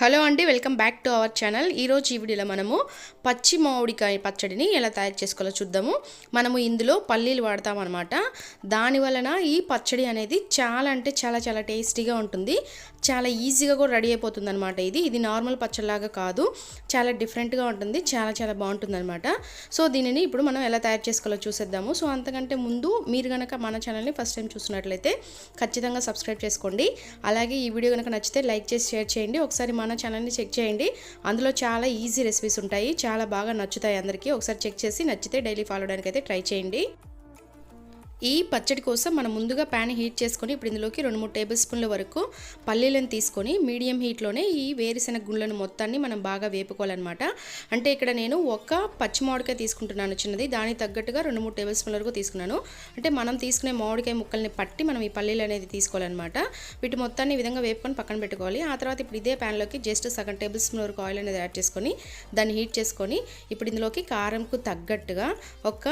Hello అండి, welcome back to our channel. ఈరోజు ఈ వీడియోలో మనము పచ్చి మామిడికాయ పచ్చడిని ఎలా తయారు చేసుకోవాలో చూద్దాము. మనము ఇందులో పల్లీలు వాడతామన్నమాట. దాని వలన ఈ పచ్చడి అనేది చాలా అంటే చాలా టేస్టీగా ఉంటుంది. చాలా ఈజీగా కూడా రెడీ అయిపోతుంది అనమాట. ఇది నార్మల్ పచ్చడిలాగా కాదు, చాలా డిఫరెంట్గా ఉంటుంది, చాలా బాగుంటుంది అనమాట. సో దీనిని ఇప్పుడు మనం ఎలా తయారు చేసుకోవాలో చూసేద్దాము. సో అంతకంటే ముందు మీరు కనుక మన ఛానల్ని ఫస్ట్ టైం చూసినట్లయితే ఖచ్చితంగా సబ్స్క్రైబ్ చేసుకోండి. అలాగే ఈ వీడియో కనుక నచ్చితే లైక్ చేసి షేర్ చేయండి. ఒకసారి మన ఛానల్ని చెక్ చేయండి, అందులో చాలా ఈజీ రెసిపీస్ ఉంటాయి, చాలా బాగా నచ్చుతాయి అందరికీ. ఒకసారి చెక్ చేసి నచ్చితే డైలీ ఫాలో అవడానికి అయితే ట్రై చేయండి. ఈ పచ్చడి కోసం మనం ముందుగా ప్యాన్ హీట్ చేసుకొని ఇప్పుడు ఇందులోకి 2-3 టేబుల్ స్పూన్ల వరకు పల్లీలను తీసుకొని మీడియం హీట్లోనే ఈ వేరుశెనగ గుళ్ళను మొత్తాన్ని మనం బాగా వేపుకోవాలన్నమాట. అంటే ఇక్కడ నేను ఒక పచ్చి మామిడికాయ తీసుకుంటున్నాను చిన్నది, దానికి తగ్గట్టుగా 2-3 టేబుల్ స్పూన్ల వరకు తీసుకున్నాను. అంటే మనం తీసుకునే మామిడికాయ ముక్కల్ని పట్టి మనం ఈ పల్లీలు అనేది తీసుకోవాలన్నమాట. వీటి మొత్తాన్ని ఈ విధంగా వేపుకొని పక్కన పెట్టుకోవాలి. ఆ తర్వాత ఇప్పుడు ఇదే ప్యాన్లోకి జస్ట్ సగం టేబుల్ స్పూన్ వరకు ఆయిల్ అనేది యాడ్ చేసుకొని దాన్ని హీట్ చేసుకొని ఇప్పుడు ఇందులోకి కారంకు తగ్గట్టుగా ఒక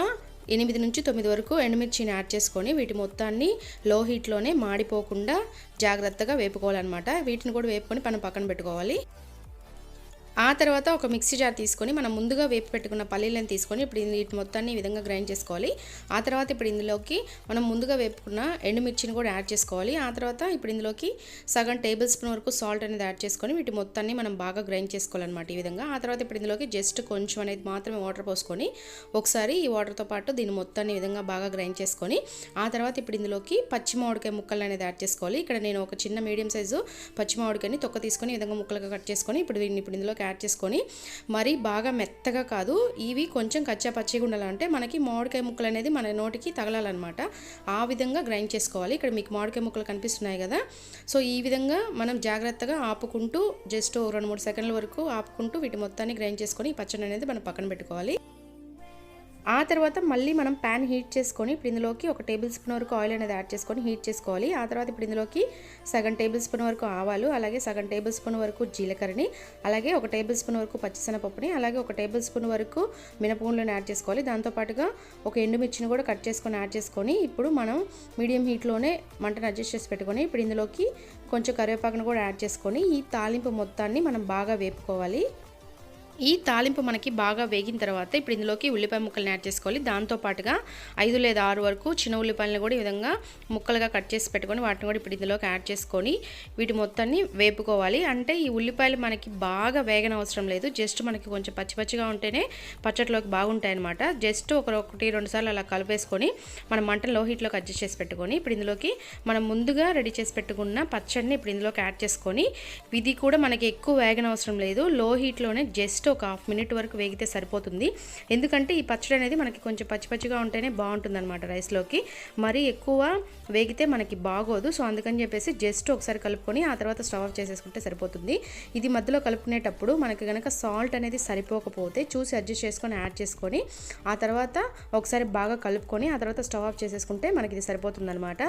8-9 వరకు ఎండుమిర్చిని యాడ్ చేసుకొని వీటి మొత్తాన్ని లో హీట్లోనే మాడిపోకుండా జాగ్రత్తగా వేపుకోవాలన్నమాట. వీటిని కూడా వేపుకొని పక్కన పెట్టుకోవాలి. ఆ తర్వాత ఒక మిక్సీ జార్ తీసుకొని మనం ముందుగా వేపి పెట్టుకున్న పల్లీలను తీసుకొని ఇప్పుడు వీటి మొత్తాన్ని ఈ విధంగా గ్రైండ్ చేసుకోవాలి. ఆ తర్వాత ఇప్పుడు ఇందులోకి మనం ముందుగా వేపుకున్న ఎండుమిర్చిని కూడా యాడ్ చేసుకోవాలి. ఆ తర్వాత ఇప్పుడు ఇందులోకి సగం టేబుల్ స్పూన్ వరకు సాల్ట్ అనేది యాడ్ చేసుకొని వీటి మొత్తాన్ని మనం బాగా గ్రైండ్ చేసుకోవాలన్నమాట ఈ విధంగా. ఆ తర్వాత ఇప్పుడు ఇందులోకి జస్ట్ కొంచెం అనేది మాత్రమే వాటర్ పోసుకొని ఒకసారి ఈ వాటర్తో పాటు దీని మొత్తాన్ని ఈ విధంగా బాగా గ్రైండ్ చేసుకొని ఆ తర్వాత ఇప్పుడు ఇందులోకి పచ్చి మామిడికాయ ముక్కలు అనేది యాడ్ చేసుకోవాలి. ఇక్కడ నేను ఒక చిన్న మీడియం సైజు పచ్చి మామిడికాయని తొక్క తీసుకొని ఈ విధంగా ముక్కలుగా కట్ చేసుకొని ఇప్పుడు ఇందులోకి యాడ్ చేసుకొని మరి బాగా మెత్తగా కాదు, ఇవి కొంచెం కచ్చా పచ్చిగా ఉండాలంటే మనకి మామిడికాయ ముక్కలు అనేది మన నోటికి తగలాలన్నమాట. ఆ విధంగా గ్రైండ్ చేసుకోవాలి. ఇక్కడ మీకు మామిడికాయ ముక్కలు కనిపిస్తున్నాయి కదా, సో ఈ విధంగా మనం జాగ్రత్తగా ఆపుకుంటూ జస్ట్ 2-3 సెకండ్ల వరకు ఆపుకుంటూ వీటి మొత్తాన్ని గ్రైండ్ చేసుకొని ఈ పచ్చడి అనేది మనం పక్కన పెట్టుకోవాలి. ఆ తర్వాత మళ్ళీ మనం ప్యాన్ హీట్ చేసుకొని ఇప్పుడు ఇందులోకి ఒక టేబుల్ స్పూన్ వరకు ఆయిల్ అనేది యాడ్ చేసుకొని హీట్ చేసుకోవాలి. ఆ తర్వాత ఇప్పుడు ఇందులోకి సగం టేబుల్ స్పూన్ వరకు ఆవాలు, అలాగే సగం టేబుల్ స్పూన్ వరకు జీలకర్రని, అలాగే ఒక టేబుల్ స్పూన్ వరకు పచ్చిశనగపప్పుని, అలాగే ఒక టేబుల్ స్పూన్ వరకు మినపగుండ్లను యాడ్ చేసుకోవాలి. దాంతోపాటుగా ఒక ఎండుమిర్చిని కూడా కట్ చేసుకొని యాడ్ చేసుకొని ఇప్పుడు మనం మీడియం హీట్లోనే మంటను అడ్జస్ట్ చేసి పెట్టుకొని ఇప్పుడు ఇందులోకి కొంచెం కరివేపాకును కూడా యాడ్ చేసుకొని ఈ తాలింపు మొత్తాన్ని మనం బాగా వేపుకోవాలి. ఈ తాలింపు మనకి బాగా వేగిన తర్వాత ఇప్పుడు ఇందులోకి ఉల్లిపాయ ముక్కల్ని యాడ్ చేసుకోవాలి. దాంతోపాటుగా 5 లేదా 6 వరకు చిన్న ఉల్లిపాయలను కూడా ఈ విధంగా ముక్కలుగా కట్ చేసి పెట్టుకొని వాటిని కూడా ఇప్పుడు ఇందులోకి యాడ్ చేసుకొని వీటి మొత్తాన్ని వేపుకోవాలి. అంటే ఈ ఉల్లిపాయలు మనకి బాగా వేగనవసరం లేదు, జస్ట్ మనకి కొంచెం పచ్చిగా ఉంటేనే పచ్చట్లోకి బాగుంటాయి అనమాట. జస్ట్ 1-2 సార్లు అలా కలిపేసుకొని మనం మంటను లో హీట్లోకి అడ్జస్ట్ చేసి పెట్టుకొని ఇప్పుడు ఇందులోకి మనం ముందుగా రెడీ చేసి పెట్టుకున్న పచ్చడిని ఇప్పుడు ఇందులోకి యాడ్ చేసుకొని ఇది కూడా మనకి ఎక్కువ వేగనవసరం లేదు, లో హీట్లోనే జస్ట్ ఒక 1/2 మినిట్ వరకు వేగితే సరిపోతుంది. ఎందుకంటే ఈ పచ్చడి అనేది మనకి కొంచెం పచ్చిగా ఉంటేనే బాగుంటుంది అనమాట రైస్లోకి. మరీ ఎక్కువ వేగితే మనకి బాగోదు. సో అందుకని చెప్పేసి జస్ట్ ఒకసారి కలుపుకొని ఆ తర్వాత స్టవ్ ఆఫ్ చేసేసుకుంటే సరిపోతుంది. ఇది మధ్యలో కలుపుకునేటప్పుడు మనకి కనుక సాల్ట్ అనేది సరిపోకపోతే చూసి అడ్జస్ట్ చేసుకొని యాడ్ చేసుకొని ఆ తర్వాత ఒకసారి బాగా కలుపుకొని ఆ తర్వాత స్టవ్ ఆఫ్ చేసేసుకుంటే మనకి ఇది సరిపోతుంది అనమాట.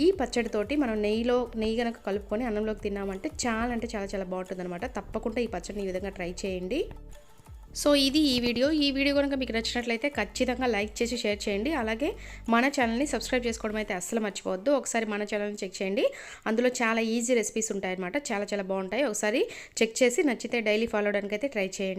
ఈ పచ్చడితోటి మనం నెయ్యి కనుక కలుపుకొని అన్నంలోకి తిన్నామంటే చాలా బాగుంటుంది అనమాట. తప్పకుండా ఈ పచ్చడిని ఈ విధంగా ట్రై చేయండి. సో ఇది ఈ వీడియో కనుక మీకు నచ్చినట్లయితే ఖచ్చితంగా లైక్ చేసి షేర్ చేయండి. అలాగే మన ఛానల్ని సబ్స్క్రైబ్ చేసుకోవడం అయితే అస్సలు మర్చిపోవద్దు. ఒకసారి మన ఛానల్ని చెక్ చేయండి, అందులో చాలా ఈజీ రెసిపీస్ ఉంటాయన్నమాట, చాలా బాగుంటాయి. ఒకసారి చెక్ చేసి నచ్చితే డైలీ ఫాలో అవడానికి అయితే ట్రై చేయండి.